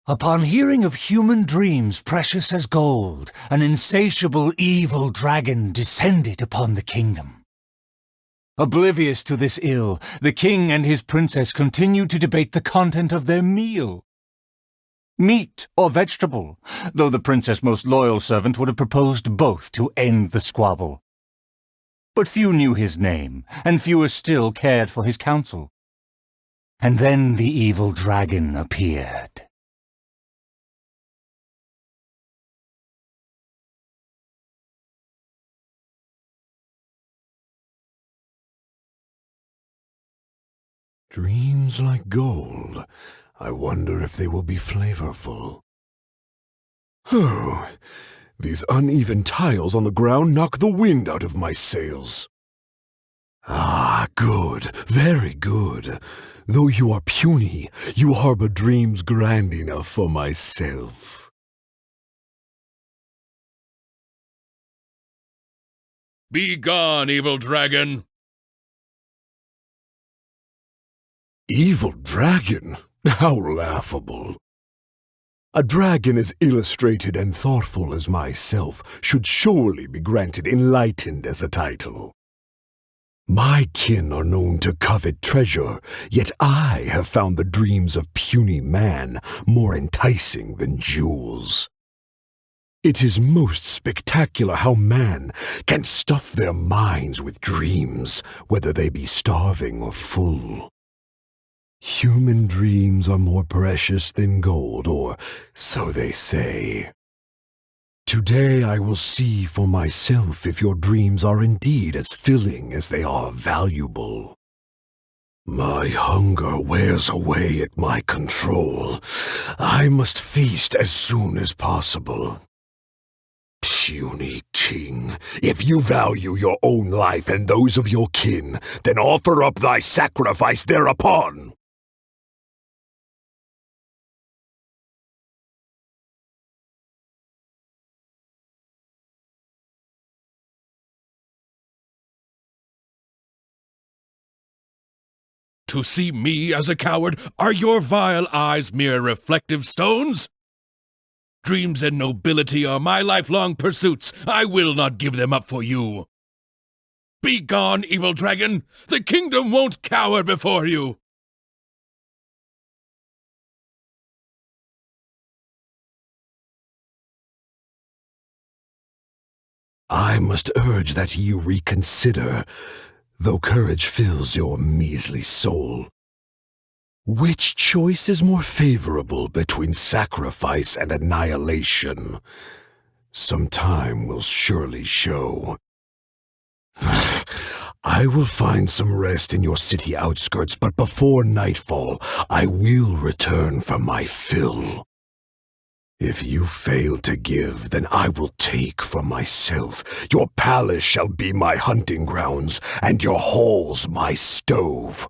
Upon hearing of human dreams precious as gold, an insatiable evil dragon descended upon the kingdom. Oblivious to this ill, the king and his princess continued to debate the content of their meal. Meat or vegetable, though the princess' most loyal servant would have proposed both to end the squabble. But few knew his name, and fewer still cared for his counsel. And then the evil dragon appeared. Dreams like gold. I wonder if they will be flavorful. Oh, these uneven tiles on the ground knock the wind out of my sails. Ah, good, very good. Though you are puny, you harbor dreams grand enough for myself. Be gone, evil dragon! Evil dragon? How laughable. A dragon as illustrated and thoughtful as myself should surely be granted enlightened as a title. My kin are known to covet treasure, yet I have found the dreams of puny man more enticing than jewels. It is most spectacular how man can stuff their minds with dreams, whether they be starving or full. Human dreams are more precious than gold, or so they say. Today I will see for myself if your dreams are indeed as filling as they are valuable. My hunger wears away at my control. I must feast as soon as possible. Puny king, if you value your own life and those of your kin, then offer up thy sacrifice thereupon. To see me as a coward, are your vile eyes mere reflective stones? Dreams and nobility are my lifelong pursuits. I will not give them up for you. Be gone, evil dragon! The kingdom won't cower before you! I must urge that you reconsider, though courage fills your measly soul. Which choice is more favorable between sacrifice and annihilation? Some time will surely show. I will find some rest in your city outskirts, but before nightfall, I will return for my fill. If you fail to give, then I will take for myself. Your palace shall be my hunting grounds, and your halls my stove.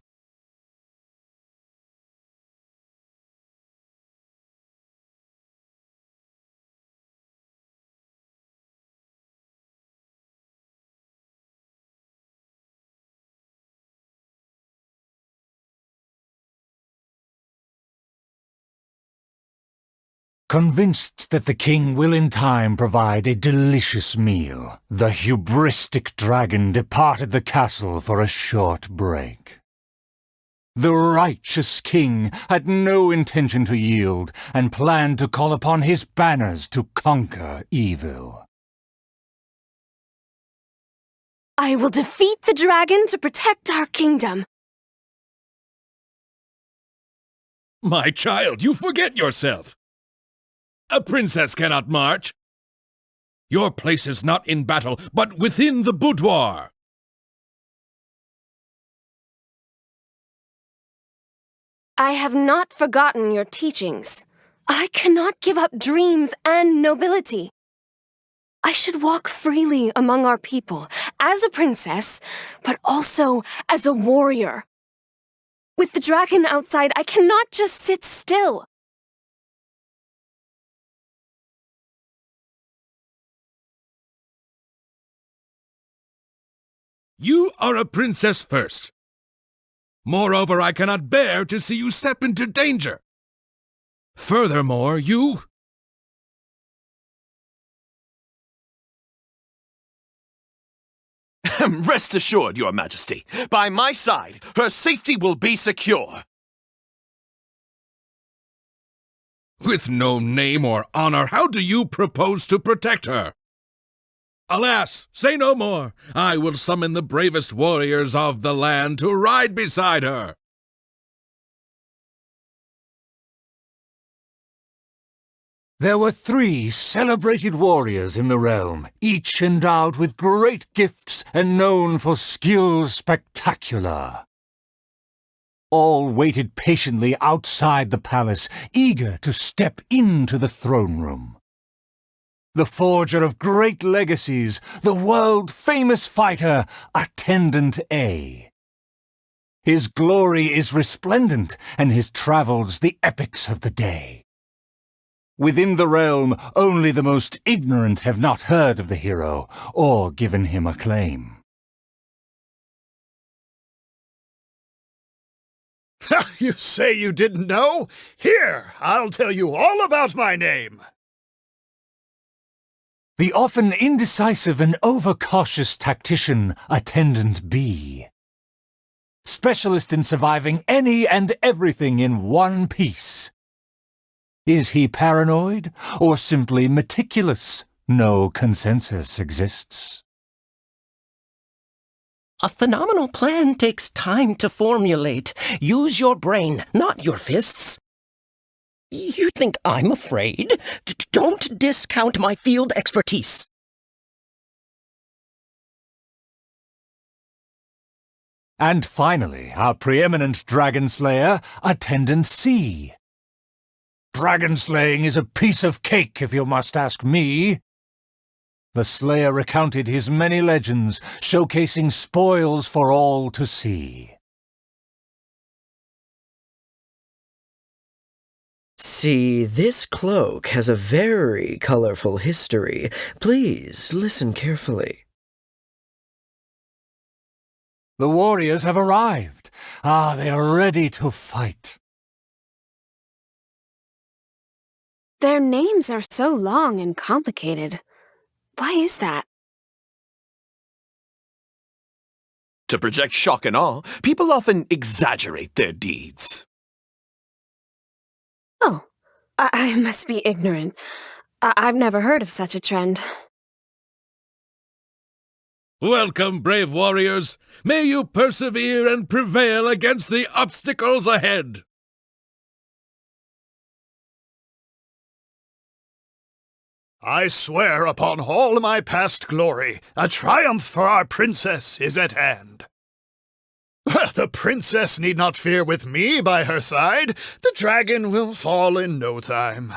Convinced that the king will in time provide a delicious meal, the hubristic dragon departed the castle for a short break. The righteous king had no intention to yield, and planned to call upon his banners to conquer evil. I will defeat the dragon to protect our kingdom. My child, you forget yourself! A princess cannot march. Your place is not in battle, but within the boudoir. I have not forgotten your teachings. I cannot give up dreams and nobility. I should walk freely among our people, as a princess, but also as a warrior. With the dragon outside, I cannot just sit still. You are a princess first. Moreover, I cannot bear to see you step into danger. Furthermore, you... Rest assured, Your Majesty, by my side, her safety will be secure. With no name or honor, how do you propose to protect her? Alas, say no more. I will summon the bravest warriors of the land to ride beside her. There were 3 celebrated warriors in the realm, each endowed with great gifts and known for skill spectacular. All waited patiently outside the palace, eager to step into the throne room. The forger of great legacies, the world-famous fighter, Attendant A. His glory is resplendent, and his travels the epics of the day. Within the realm, only the most ignorant have not heard of the hero or given him acclaim. You say you didn't know? Here, I'll tell you all about my name. The often indecisive and overcautious tactician, Attendant B. Specialist in surviving any and everything in one piece. Is he paranoid, or simply meticulous? No consensus exists. A phenomenal plan takes time to formulate. Use your brain, not your fists. You think I'm afraid? Don't discount my field expertise. And finally, our preeminent dragon slayer, Attendant C. Dragon slaying is a piece of cake, if you must ask me. The slayer recounted his many legends, showcasing spoils for all to see. See, this cloak has a very colorful history. Please listen carefully. The warriors have arrived. They are ready to fight. Their names are so long and complicated. Why is that? To project shock and awe, people often exaggerate their deeds. Oh, I must be ignorant. I've never heard of such a trend. Welcome, brave warriors. May you persevere and prevail against the obstacles ahead. I swear upon all my past glory, a triumph for our princess is at hand. The princess need not fear with me by her side. The dragon will fall in no time.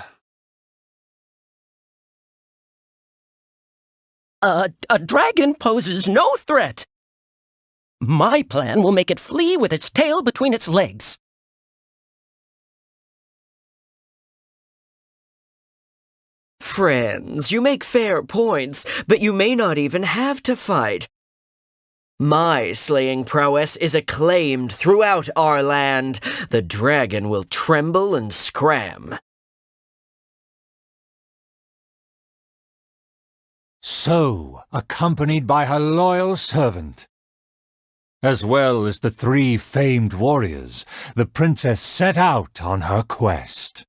A dragon poses no threat. My plan will make it flee with its tail between its legs. Friends, you make fair points, but you may not even have to fight. My slaying prowess is acclaimed throughout our land. The dragon will tremble and scram. So, accompanied by her loyal servant, as well as the 3 famed warriors, the princess set out on her quest.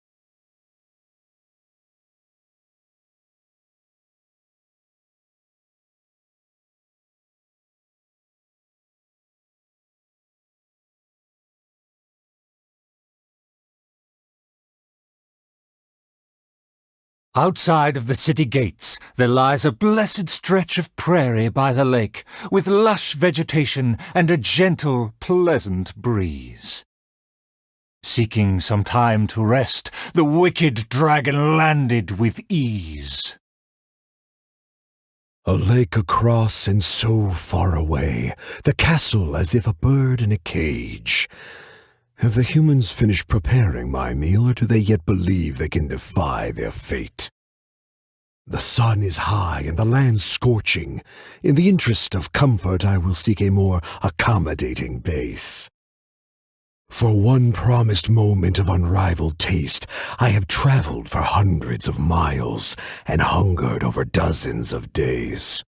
Outside of the city gates, there lies a blessed stretch of prairie by the lake, with lush vegetation and a gentle, pleasant breeze. Seeking some time to rest, the wicked dragon landed with ease. A lake across and so far away, the castle as if a bird in a cage. Have the humans finished preparing my meal, or do they yet believe they can defy their fate? The sun is high and the land scorching. In the interest of comfort, I will seek a more accommodating base. For one promised moment of unrivaled taste, I have traveled for hundreds of miles and hungered over dozens of days.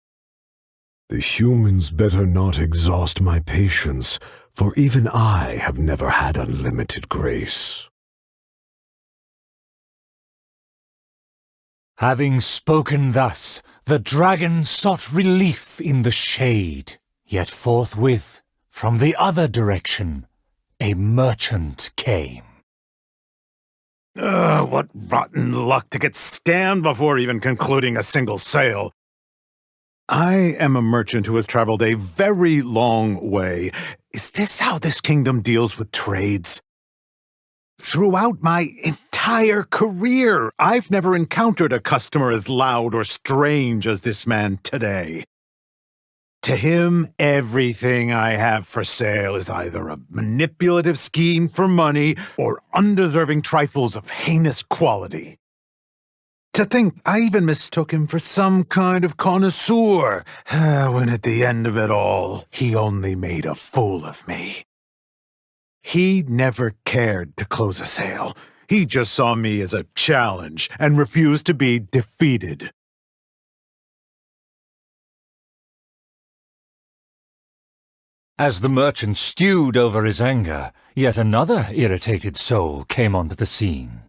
The humans better not exhaust my patience, for even I have never had unlimited grace. Having spoken thus, the dragon sought relief in the shade, yet forthwith, from the other direction, a merchant came. What rotten luck to get scammed before even concluding a single sale. I am a merchant who has traveled a very long way. Is this how this kingdom deals with trades? Throughout my entire career, I've never encountered a customer as loud or strange as this man today. To him, everything I have for sale is either a manipulative scheme for money or undeserving trifles of heinous quality. To think I even mistook him for some kind of connoisseur, when at the end of it all, he only made a fool of me. He never cared to close a sale. He just saw me as a challenge and refused to be defeated. As the merchant stewed over his anger, yet another irritated soul came onto the scene.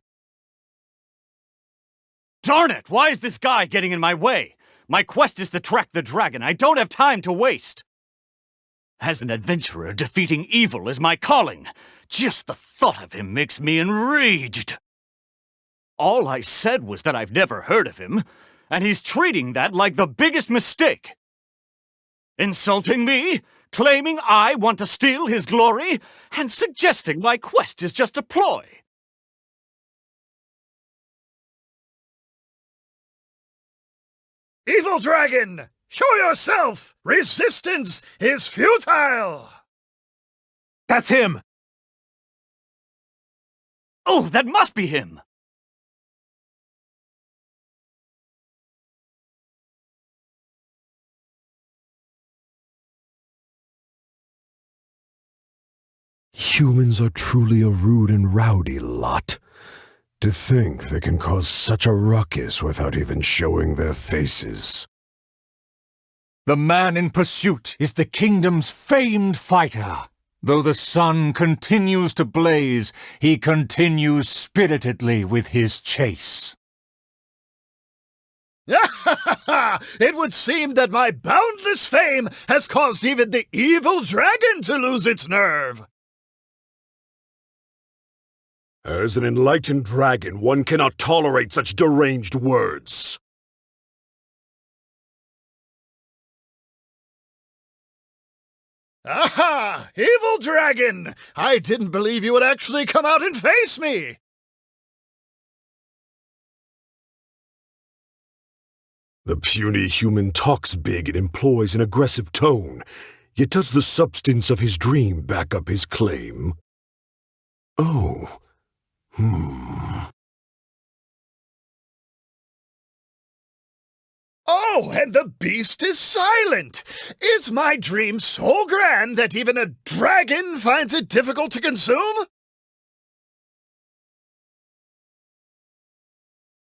Darn it! Why is this guy getting in my way? My quest is to track the dragon. I don't have time to waste. As an adventurer, defeating evil is my calling. Just the thought of him makes me enraged. All I said was that I've never heard of him, and he's treating that like the biggest mistake. Insulting me, claiming I want to steal his glory, and suggesting my quest is just a ploy. Evil dragon! Show yourself! Resistance is futile! That's him! Oh, that must be him! Humans are truly a rude and rowdy lot. To think they can cause such a ruckus without even showing their faces. The man in pursuit is the kingdom's famed fighter. Though the sun continues to blaze, he continues spiritedly with his chase. It would seem that my boundless fame has caused even the evil dragon to lose its nerve. As an enlightened dragon, one cannot tolerate such deranged words. Aha! Evil dragon! I didn't believe you would actually come out and face me! The puny human talks big and employs an aggressive tone, yet does the substance of his dream back up his claim? Oh. Oh, and the beast is silent! Is my dream so grand that even a dragon finds it difficult to consume?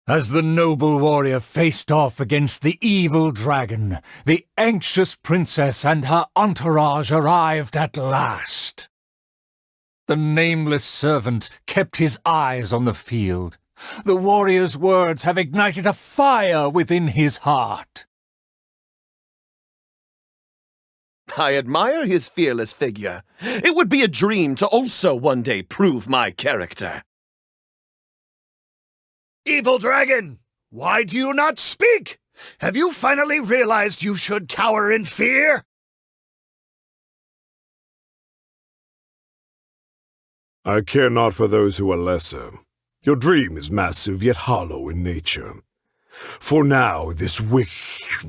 As the noble warrior faced off against the evil dragon, the anxious princess and her entourage arrived at last. The nameless servant kept his eyes on the field. The warrior's words have ignited a fire within his heart. I admire his fearless figure. It would be a dream to also one day prove my character. Evil dragon! Why do you not speak? Have you finally realized you should cower in fear? I care not for those who are lesser. Your dream is massive yet hollow in nature. For now, this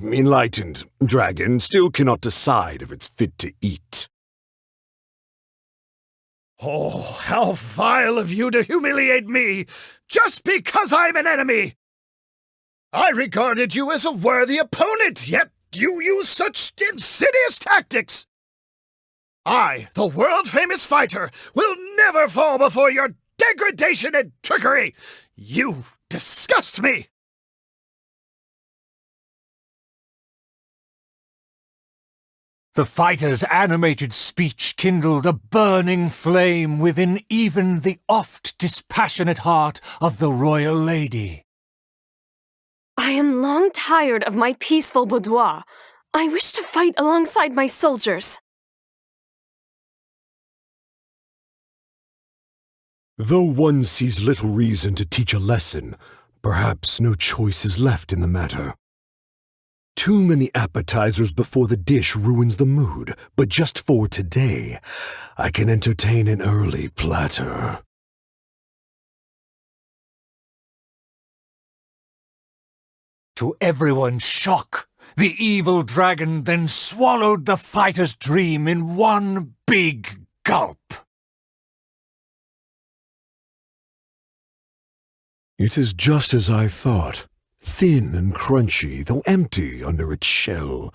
enlightened dragon still cannot decide if it's fit to eat. Oh, how vile of you to humiliate me, just because I'm an enemy! I regarded you as a worthy opponent, yet you use such insidious tactics! I, the world-famous fighter, will never fall before your degradation and trickery! You disgust me! The fighter's animated speech kindled a burning flame within even the oft dispassionate heart of the royal lady. I am long tired of my peaceful boudoir. I wish to fight alongside my soldiers. Though one sees little reason to teach a lesson, perhaps no choice is left in the matter. Too many appetizers before the dish ruins the mood, but just for today, I can entertain an early platter. To everyone's shock, the evil dragon then swallowed the fighter's dream in one big gulp. It is just as I thought. Thin and crunchy, though empty under its shell.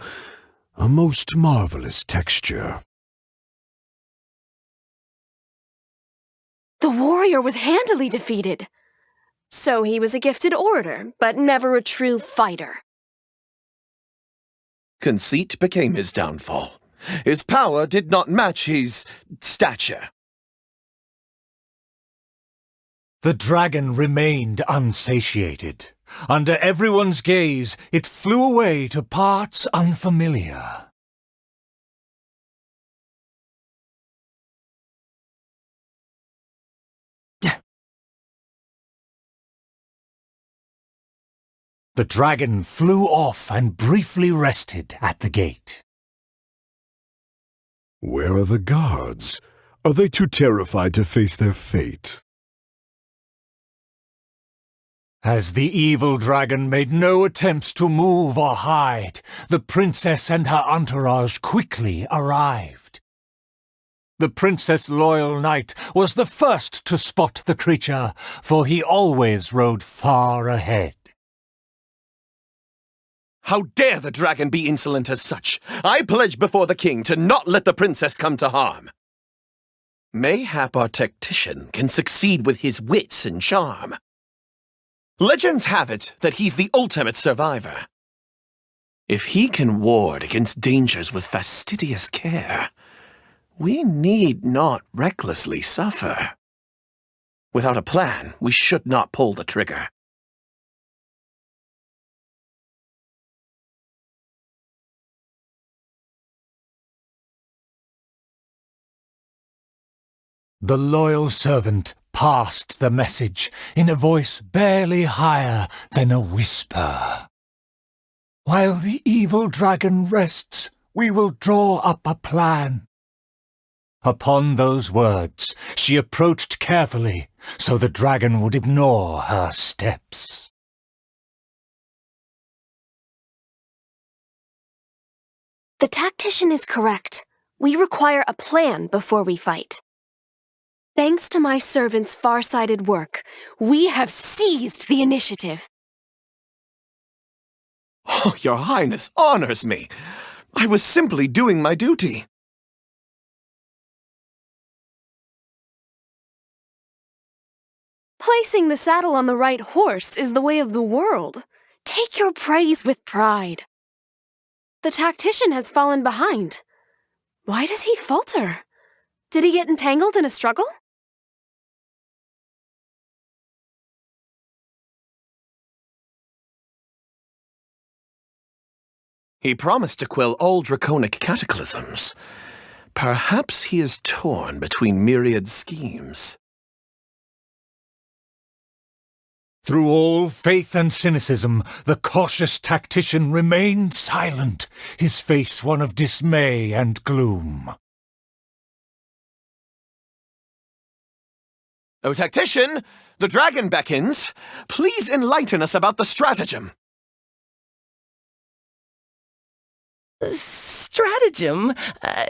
A most marvelous texture. The warrior was handily defeated. So he was a gifted orator, but never a true fighter. Conceit became his downfall. His power did not match his stature. The dragon remained unsatiated. Under everyone's gaze, it flew away to parts unfamiliar. The dragon flew off and briefly rested at the gate. Where are the guards? Are they too terrified to face their fate? As the evil dragon made no attempts to move or hide, the princess and her entourage quickly arrived. The princess' loyal knight was the first to spot the creature, for he always rode far ahead. How dare the dragon be insolent as such? I pledge before the king to not let the princess come to harm. Mayhap our tactician can succeed with his wits and charm. Legends have it that he's the ultimate survivor. If he can ward against dangers with fastidious care, we need not recklessly suffer. Without a plan, we should not pull the trigger. The loyal servant passed the message in a voice barely higher than a whisper. While the evil dragon rests, we will draw up a plan. Upon those words, she approached carefully, so the dragon would ignore her steps. The tactician is correct. We require a plan before we fight. Thanks to my servant's far-sighted work, we have seized the initiative. Oh, Your Highness honors me. I was simply doing my duty. Placing the saddle on the right horse is the way of the world. Take your praise with pride. The tactician has fallen behind. Why does he falter? Did he get entangled in a struggle? He promised to quell all draconic cataclysms. Perhaps he is torn between myriad schemes. Through all faith and cynicism, the cautious tactician remained silent, his face one of dismay and gloom. O tactician, the dragon beckons. Please enlighten us about the stratagem. Stratagem?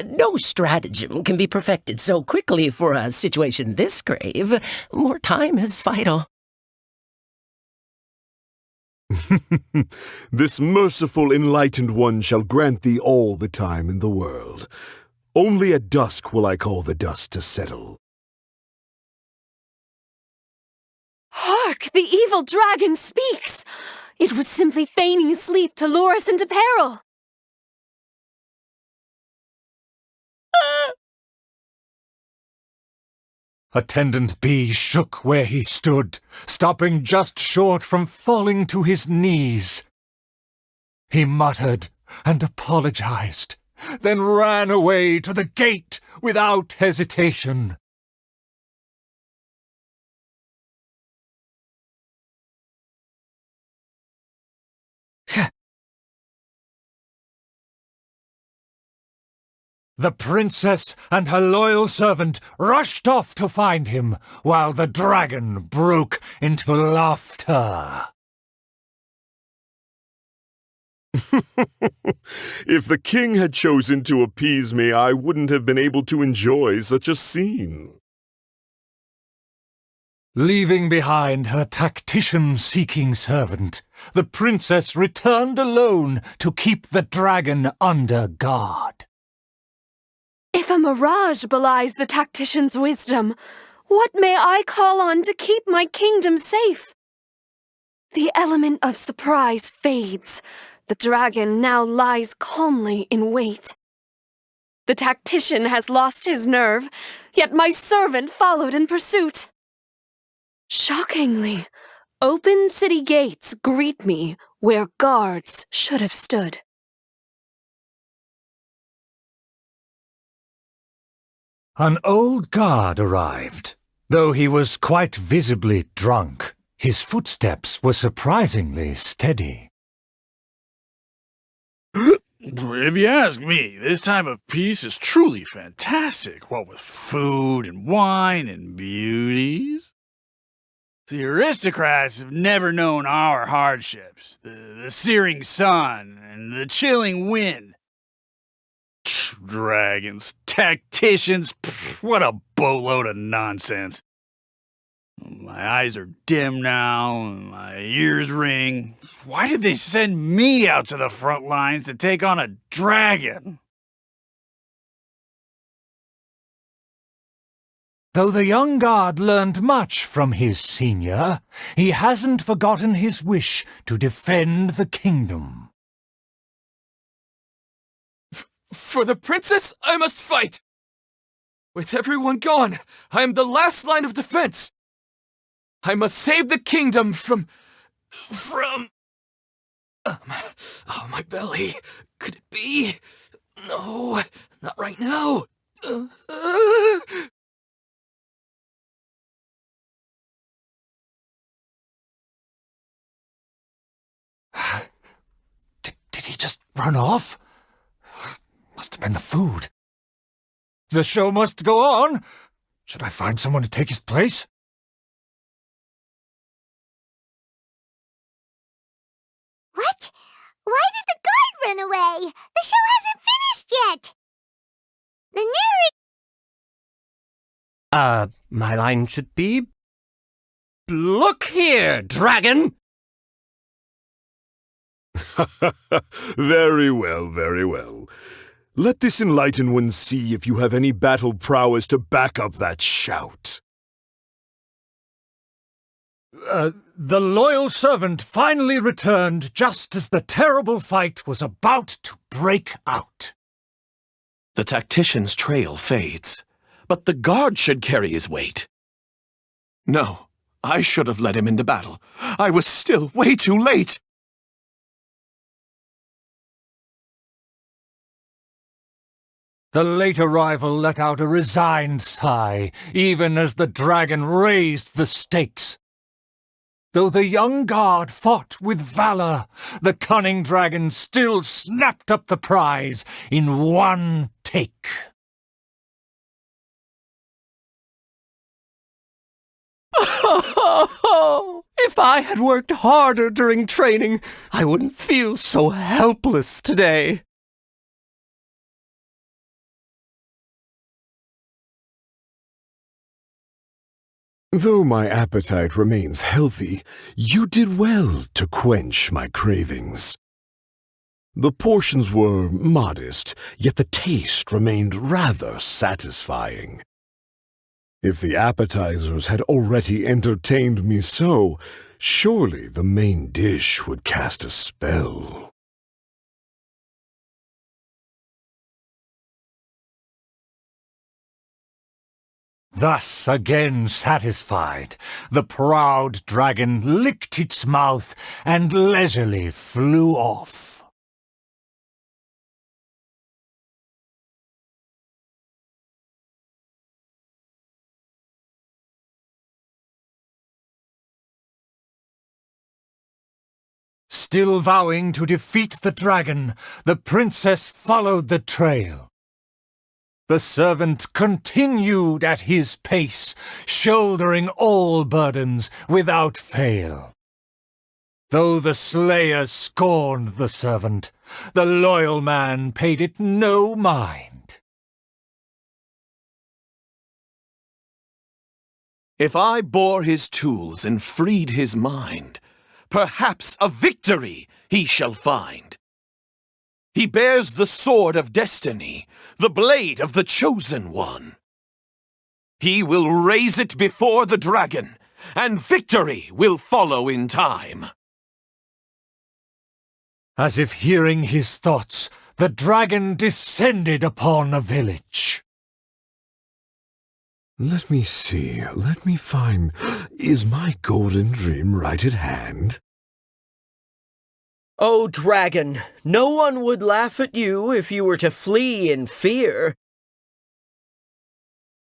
No stratagem can be perfected so quickly for a situation this grave. More time is vital. This merciful enlightened one shall grant thee all the time in the world. Only at dusk will I call the dust to settle. Hark! The evil dragon speaks! It was simply feigning sleep to lure us into peril. Attendant B shook where he stood, stopping just short from falling to his knees. He muttered and apologized, then ran away to the gate without hesitation. The princess and her loyal servant rushed off to find him, while the dragon broke into laughter. If the king had chosen to appease me, I wouldn't have been able to enjoy such a scene. Leaving behind her tactician-seeking servant, the princess returned alone to keep the dragon under guard. If a mirage belies the tactician's wisdom, what may I call on to keep my kingdom safe? The element of surprise fades. The dragon now lies calmly in wait. The tactician has lost his nerve, yet my servant followed in pursuit. Shockingly, open city gates greet me where guards should have stood. An old guard arrived. Though he was quite visibly drunk, his footsteps were surprisingly steady. If you ask me, this time of peace is truly fantastic, what with food and wine and beauties. The aristocrats have never known our hardships, the searing sun and the chilling wind. Dragons, tacticians, what a boatload of nonsense. My eyes are dim now, and my ears ring. Why did they send me out to the front lines to take on a dragon? Though the young guard learned much from his senior, he hasn't forgotten his wish to defend the kingdom. For the princess, I must fight! With everyone gone, I am the last line of defense! I must save the kingdom from... Oh, my belly. Could it be? No, not right now. Did he just run off? Must have been the food. The show must go on. Should I find someone to take his place? What? Why did the guard run away? The show hasn't finished yet. The narrator... My line should be... Look here, dragon! Very well, very well. Let this enlightened one see if you have any battle prowess to back up that shout. The loyal servant finally returned just as the terrible fight was about to break out. The tactician's trail fades, but the guard should carry his weight. No, I should have led him into battle. I was still way too late. The late arrival let out a resigned sigh, even as the dragon raised the stakes. Though the young guard fought with valor, the cunning dragon still snapped up the prize in one take. If I had worked harder during training, I wouldn't feel so helpless today. Though my appetite remains healthy, you did well to quench my cravings. The portions were modest, yet the taste remained rather satisfying. If the appetizers had already entertained me so, surely the main dish would cast a spell. Thus again satisfied, the proud dragon licked its mouth and leisurely flew off. Still vowing to defeat the dragon, the princess followed the trail. The servant continued at his pace, shouldering all burdens without fail. Though the slayer scorned the servant, the loyal man paid it no mind. If I bore his tools and freed his mind, perhaps a victory he shall find. He bears the sword of destiny, the blade of the chosen one. He will raise it before the dragon, and victory will follow in time. As if hearing his thoughts, the dragon descended upon a village. Let me see, let me find. Is my golden dream right at hand? O dragon, no one would laugh at you if you were to flee in fear.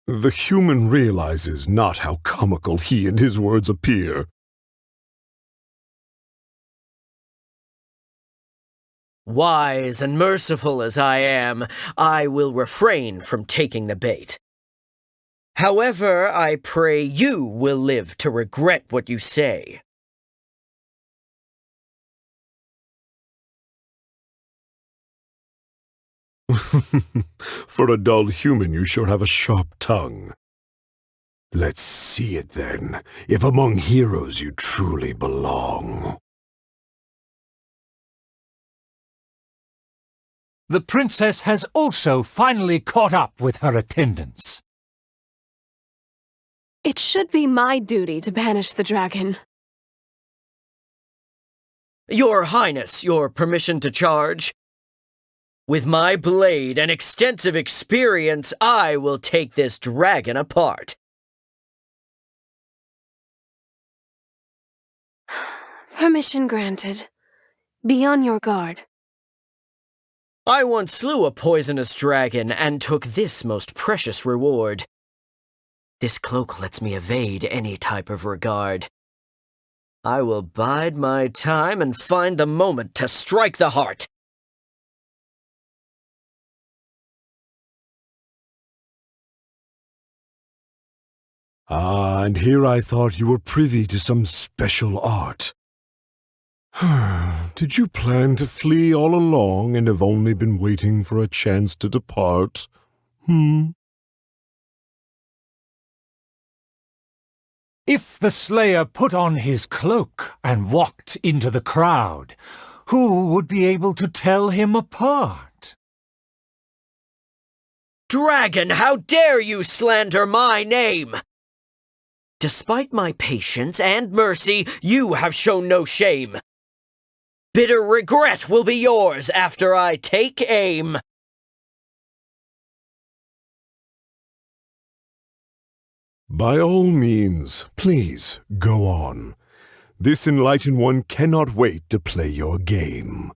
The human realizes not how comical he and his words appear. Wise and merciful as I am, I will refrain from taking the bait. However, I pray you will live to regret what you say. For a dull human, you sure have a sharp tongue. Let's see it then, if among heroes you truly belong. The princess has also finally caught up with her attendants. It should be my duty to banish the dragon. Your Highness, your permission to charge? With my blade and extensive experience, I will take this dragon apart. Permission granted. Be on your guard. I once slew a poisonous dragon and took this most precious reward. This cloak lets me evade any type of regard. I will bide my time and find the moment to strike the heart. Ah, and here I thought you were privy to some special art. Did you plan to flee all along and have only been waiting for a chance to depart? If the slayer put on his cloak and walked into the crowd, who would be able to tell him apart? Dragon, how dare you slander my name? Despite my patience and mercy, you have shown no shame. Bitter regret will be yours after I take aim. By all means, please, go on. This enlightened one cannot wait to play your game.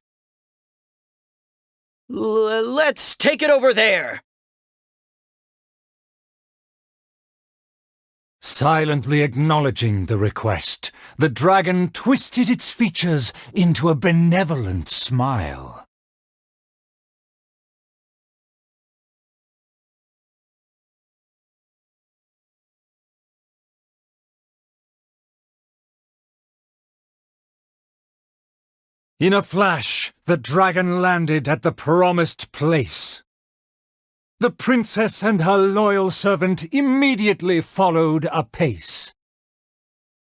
Let's take it over there. Silently acknowledging the request, the dragon twisted its features into a benevolent smile. In a flash, the dragon landed at the promised place. The princess and her loyal servant immediately followed apace.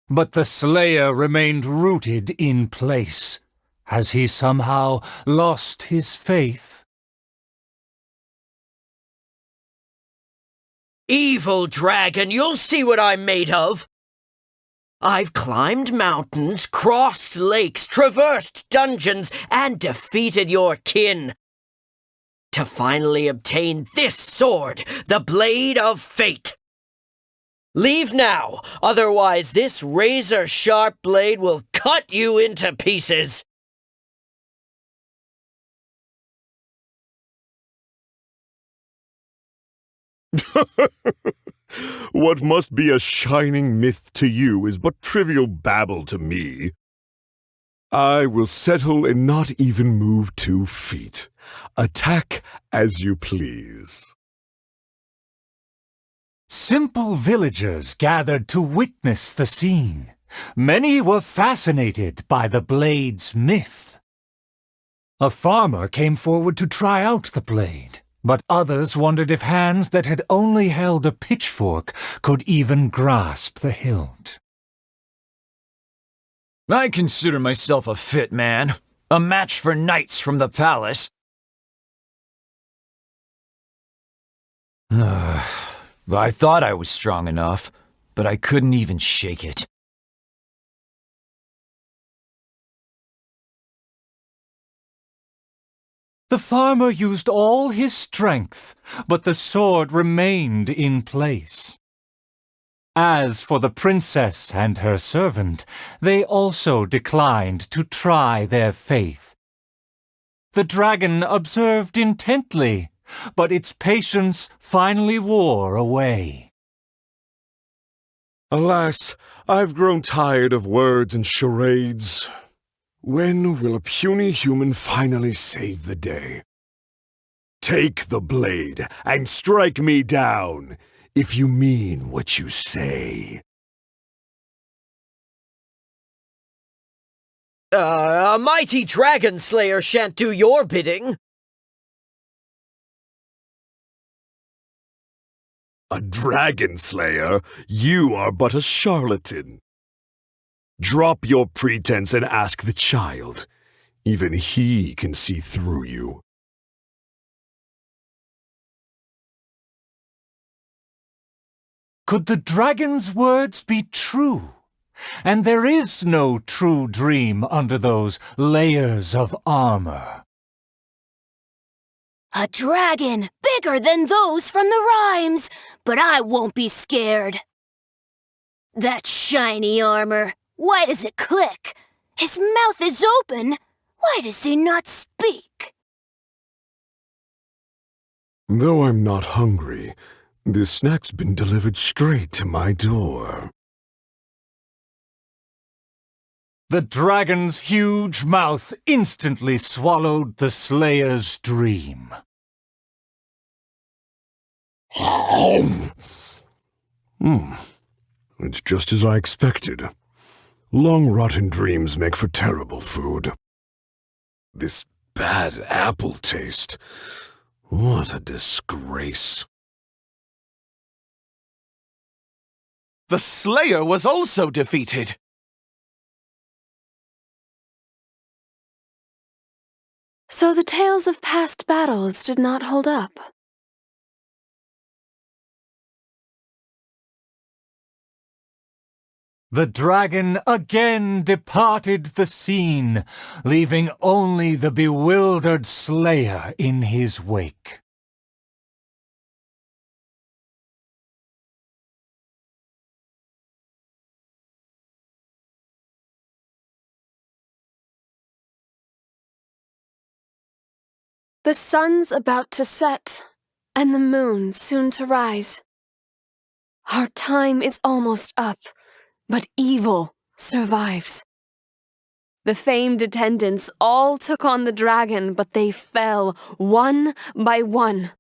But the slayer remained rooted in place, Has he somehow lost his faith? Evil dragon, you'll see what I'm made of! I've climbed mountains, crossed lakes, traversed dungeons, and defeated your kin. To finally obtain this sword, the Blade of Fate. Leave now, otherwise this razor-sharp blade will cut you into pieces. What must be a shining myth to you is but trivial babble to me. I will settle and not even move 2 feet. Attack as you please. Simple villagers gathered to witness the scene. Many were fascinated by the blade's myth. A farmer came forward to try out the blade, but others wondered if hands that had only held a pitchfork could even grasp the hilt. I consider myself a fit man, a match for knights from the palace. I thought I was strong enough, but I couldn't even shake it. The farmer used all his strength, but the sword remained in place. As for the princess and her servant, they also declined to try their faith. The dragon observed intently, but its patience finally wore away. Alas, I've grown tired of words and charades. When will a puny human finally save the day? Take the blade and strike me down, if you mean what you say. A mighty dragon slayer shan't do your bidding. A dragon slayer? You are but a charlatan. Drop your pretense and ask the child. Even he can see through you. Could the dragon's words be true? And there is no true dream under those layers of armor. A dragon bigger than those from the rhymes, but I won't be scared. That shiny armor, why does it click? His mouth is open, why does he not speak? Though I'm not hungry, this snack's been delivered straight to my door. The dragon's huge mouth instantly swallowed the Slayer's dream. It's just as I expected. Long rotten dreams make for terrible food. This bad apple taste. What a disgrace. The Slayer was also defeated. So the tales of past battles did not hold up. The dragon again departed the scene, leaving only the bewildered Slayer in his wake. The sun's about to set, and the moon soon to rise. Our time is almost up, but evil survives. The famed attendants all took on the dragon, but they fell one by one.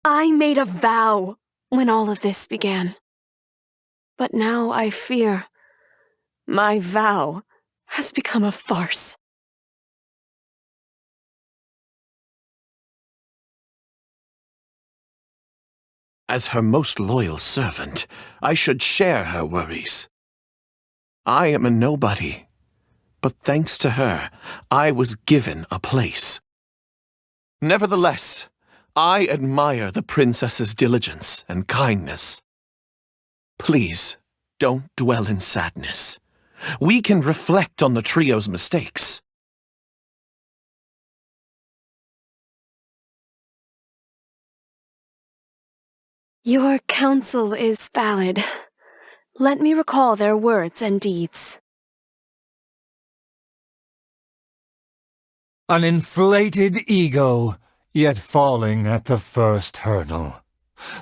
I made a vow when all of this began. But now I fear my vow has become a farce. As her most loyal servant, I should share her worries. I am a nobody, but thanks to her, I was given a place. Nevertheless, I admire the princess's diligence and kindness. Please, don't dwell in sadness. We can reflect on the trio's mistakes. Your counsel is valid. Let me recall their words and deeds. An inflated ego, yet falling at the first hurdle.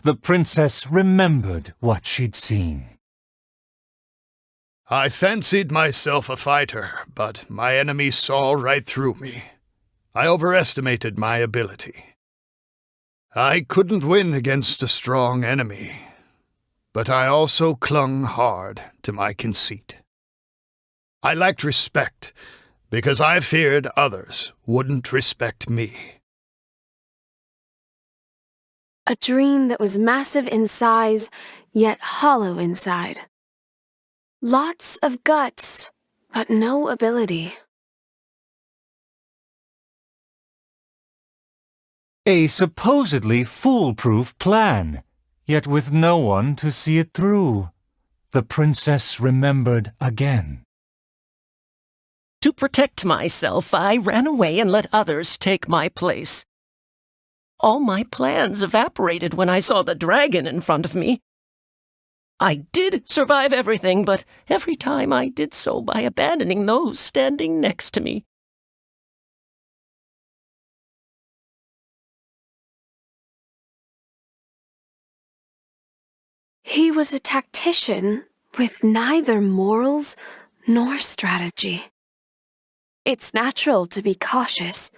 The princess remembered what she'd seen. I fancied myself a fighter, but my enemy saw right through me. I overestimated my ability. I couldn't win against a strong enemy, but I also clung hard to my conceit. I lacked respect, because I feared others wouldn't respect me. A dream that was massive in size, yet hollow inside. Lots of guts, but no ability. A supposedly foolproof plan, yet with no one to see it through. The princess remembered again. To protect myself, I ran away and let others take my place. All my plans evaporated when I saw the dragon in front of me. I did survive everything, but every time I did so by abandoning those standing next to me. He was a tactician with neither morals nor strategy. It's natural to be cautious,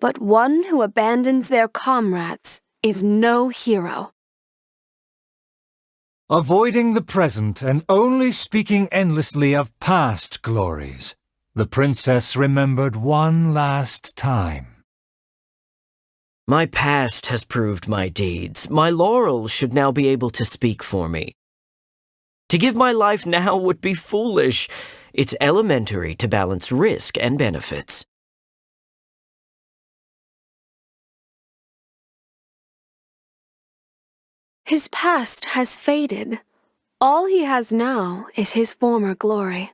but one who abandons their comrades is no hero. Avoiding the present and only speaking endlessly of past glories, the princess remembered one last time. My past has proved my deeds. My laurels should now be able to speak for me. To give my life now would be foolish. It's elementary to balance risk and benefits. His past has faded. All he has now is his former glory.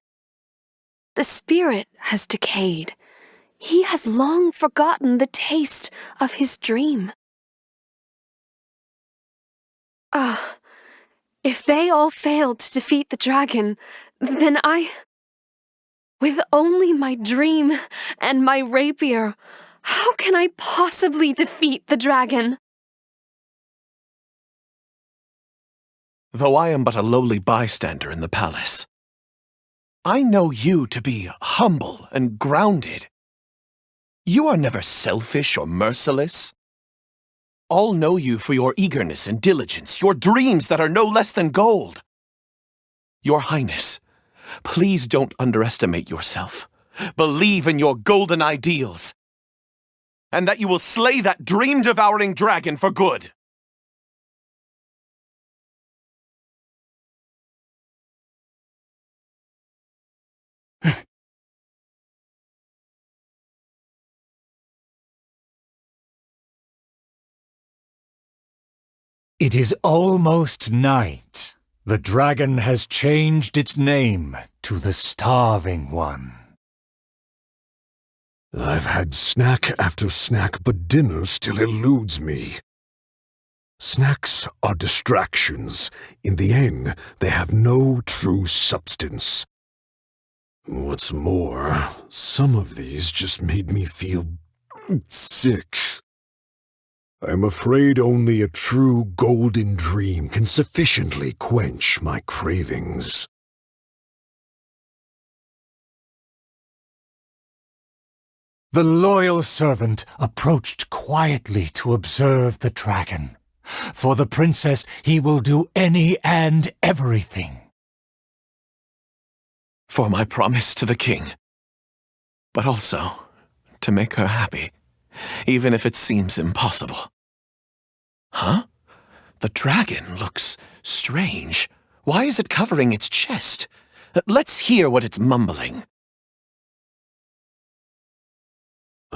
The spirit has decayed. He has long forgotten the taste of his dream. Ah, if they all failed to defeat the dragon, then with only my dream and my rapier, how can I possibly defeat the dragon? Though I am but a lowly bystander in the palace, I know you to be humble and grounded. You are never selfish or merciless. All know you for your eagerness and diligence, your dreams that are no less than gold. Your Highness, please don't underestimate yourself. Believe in your golden ideals, and that you will slay that dream-devouring dragon for good. It is almost night. The dragon has changed its name to the Starving One. I've had snack after snack, but dinner still eludes me. Snacks are distractions. In the end, they have no true substance. What's more, some of these just made me feel sick. I'm afraid only a true golden dream can sufficiently quench my cravings. The loyal servant approached quietly to observe the dragon. For the princess, he will do any and everything. For my promise to the king, but also to make her happy, even if it seems impossible. Huh? The dragon looks strange. Why is it covering its chest? Let's hear what it's mumbling.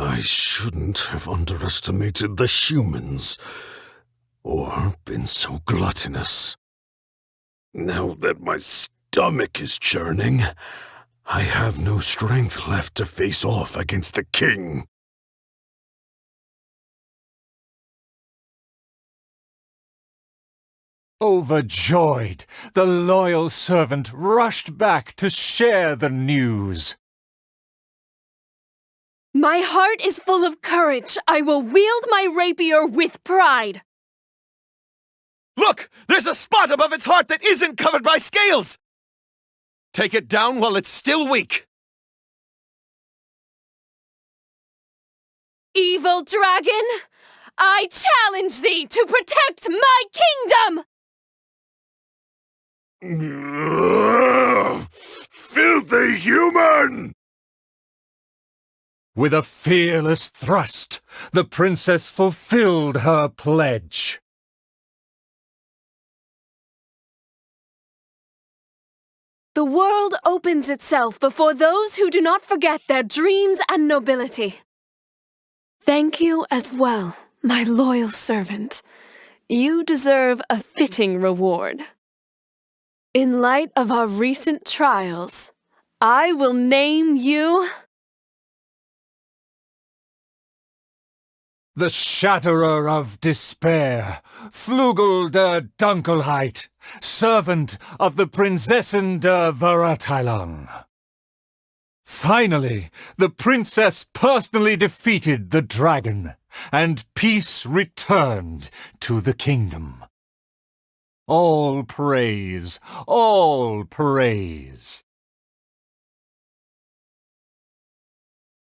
I shouldn't have underestimated the humans, or been so gluttonous. Now that my stomach is churning, I have no strength left to face off against the king. Overjoyed, the loyal servant rushed back to share the news. My heart is full of courage. I will wield my rapier with pride. Look! There's a spot above its heart that isn't covered by scales! Take it down while it's still weak. Evil dragon, I challenge thee to protect my kingdom! Filthy human! With a fearless thrust, the princess fulfilled her pledge. The world opens itself before those who do not forget their dreams and nobility. Thank you as well, my loyal servant. You deserve a fitting reward. In light of our recent trials, I will name you The Shatterer of Despair, Flugel der Dunkelheit, servant of the Prinzessin der Verurteilung. Finally, the princess personally defeated the dragon, and peace returned to the kingdom. All praise, all praise.